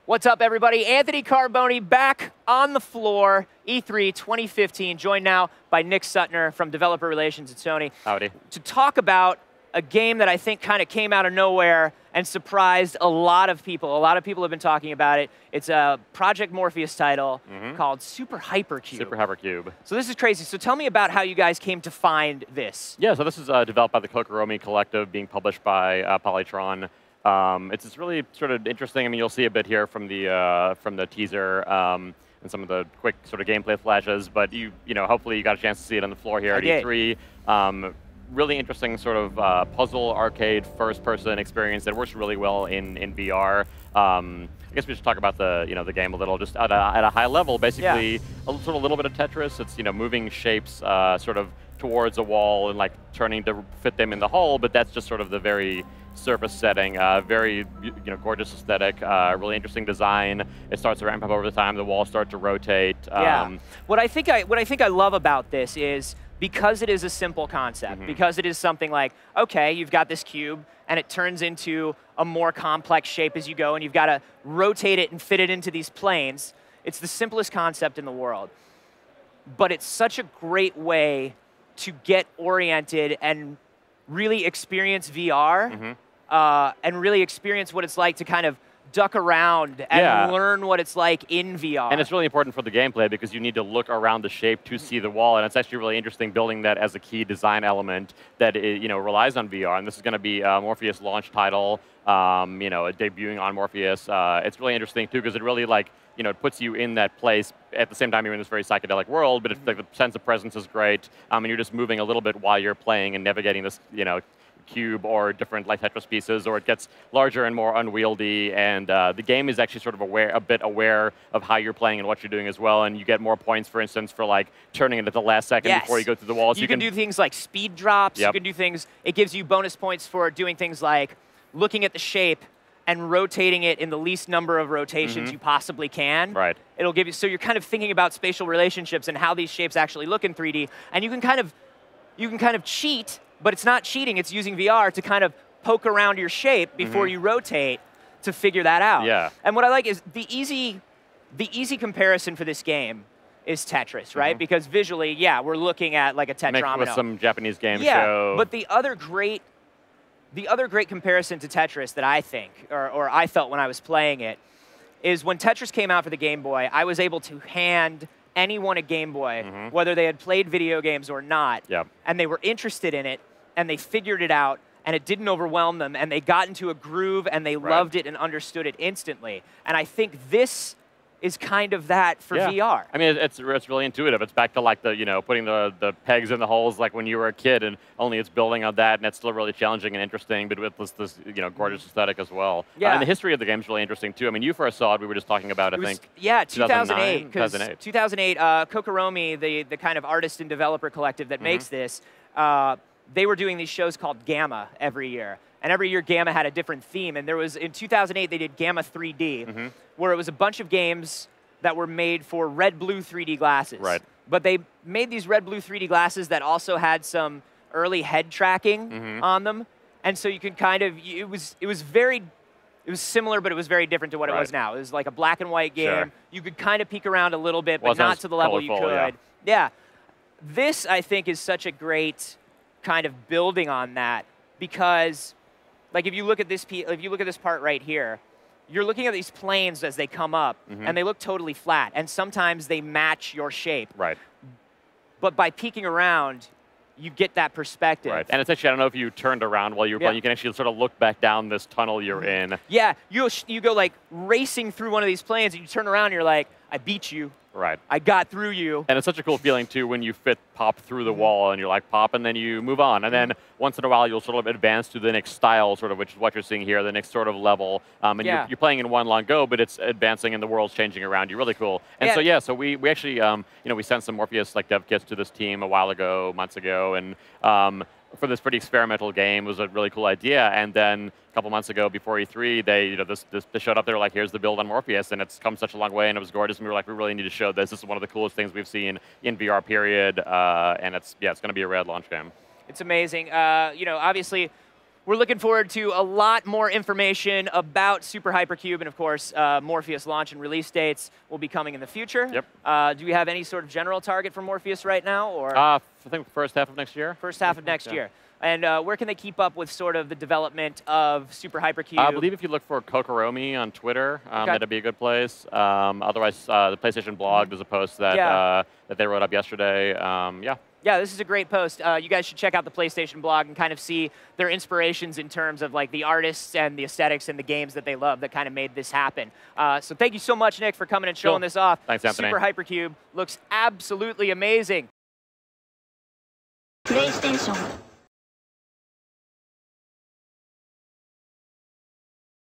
What's up, everybody? Anthony Carboni back on the floor, E3 2015, joined now by Nick Sutner from Developer Relations at Sony. Howdy. To talk about a game that I think kind of came out of nowhere and surprised a lot of people. A lot of people have been talking about it. It's a Project Morpheus title called Super Hypercube. Super Hypercube. So this is crazy. So tell me about how you guys came to find this. Yeah, so this is developed by the Kokoromi Collective, being published by Polytron. It's really sort of interesting. I mean, you'll see a bit here from the teaser and some of the quick sort of gameplay flashes. But you know, hopefully you got a chance to see it on the floor here at E3. Really interesting sort of puzzle arcade first-person experience that works really well in VR. I guess we should talk about the game a little, just at a high level. Basically, a little bit of Tetris. It's moving shapes sort of towards a wall and like turning to fit them in the hole. But that's just sort of the very surface setting. Very gorgeous aesthetic. Really interesting design. It starts to ramp up over the time. The walls start to rotate. What I think I love about this is, because it is a simple concept, because it is something like, okay, you've got this cube, and it turns into a more complex shape as you go, and you've got to rotate it and fit it into these planes. It's the simplest concept in the world. But it's such a great way to get oriented and really experience VR, and really experience what it's like to kind of duck around and learn what it's like in VR. And it's really important for the gameplay because you need to look around the shape to see the wall, and it's actually really interesting building that as a key design element that relies on VR. And this is going to be a Morpheus launch title, debuting on Morpheus. It's really interesting too because it really it puts you in that place at the same time you're in this very psychedelic world, but it's like the sense of presence is great, and you're just moving a little bit while you're playing and navigating this cube or different like Tetris pieces, or it gets larger and more unwieldy, and the game is actually sort of a bit aware of how you're playing and what you're doing as well, and you get more points, for instance, for like turning it at the last second before you go through the walls. You can do things like speed drops, you can do things, it gives you bonus points for doing things like looking at the shape and rotating it in the least number of rotations you possibly can. Right. It'll give you, so you're kind of thinking about spatial relationships and how these shapes actually look in 3D, and you can kind of cheat, but it's not cheating, it's using VR to kind of poke around your shape before you rotate to figure that out. Yeah. And what I like is the easy comparison for this game is Tetris, right? Because visually, we're looking at like a tetromino. Mixed with some Japanese game show. Yeah, but the other great comparison to Tetris that I think, or I felt when I was playing it, is when Tetris came out for the Game Boy, I was able to hand anyone a Game Boy, whether they had played video games or not, and they were interested in it, and they figured it out, and it didn't overwhelm them, and they got into a groove, and they loved it and understood it instantly. And I think this is kind of that for VR. I mean, it's really intuitive. It's back to like the putting the pegs in the holes like when you were a kid, and only it's building on that, and it's still really challenging and interesting, but with this gorgeous aesthetic as well. And the history of the game is really interesting too. I mean, you first saw it. We were just talking about, I think. Yeah, 2008. 2008. Kokoromi, the kind of artist and developer collective that makes this, they were doing these shows called Gamma every year. And every year, Gamma had a different theme. And there was, in 2008, they did Gamma 3D, where it was a bunch of games that were made for red-blue 3D glasses. Right. But they made these red-blue 3D glasses that also had some early head tracking on them. And so you could kind of, it was similar, but it was very different to what it was now. It was like a black and white game. You could kind of peek around a little bit, but not to the level you could. This, I think, is such a great kind of building on that, because like if you look at this part right here, you're looking at these planes as they come up, and they look totally flat, and sometimes they match your shape. Right. But by peeking around, you get that perspective. Right. And it's actually, I don't know if you turned around while you were playing, you can actually sort of look back down this tunnel you're in. Yeah, you go like racing through one of these planes, and you turn around and you're like, I beat you. Right. I got through you. And it's such a cool feeling, too, when you pop through the wall and you're like, pop, and then you move on. And then once in a while, you'll sort of advance to the next style, sort of, which is what you're seeing here, the next sort of level. And you're playing in one long go, but it's advancing and the world's changing around you. Really cool. And so we actually, we sent some Morpheus like dev kits to this team a while ago, months ago, and for this pretty experimental game. It was a really cool idea. And then a couple months ago, before E3, they showed up. They were like, "Here's the build on Morpheus," and it's come such a long way, and it was gorgeous. And we were like, "We really need to show this. This is one of the coolest things we've seen in VR. Period." And it's going to be a rad launch game. It's amazing. Obviously, we're looking forward to a lot more information about Super Hypercube, and of course, Morpheus launch and release dates will be coming in the future. Yep. Do we have any sort of general target for Morpheus right now, or? I think first half of next year. First half of next year. And where can they keep up with sort of the development of Super Hypercube? I believe if you look for Kokoromi on Twitter, that'd be a good place. Otherwise, the PlayStation blog, there's a post that that they wrote up yesterday. Yeah, this is a great post. You guys should check out the PlayStation blog and kind of see their inspirations in terms of like the artists and the aesthetics and the games that they love that kind of made this happen. So thank you so much, Nick, for coming and showing this off. Thanks, Anthony. Super Hypercube looks absolutely amazing. PlayStation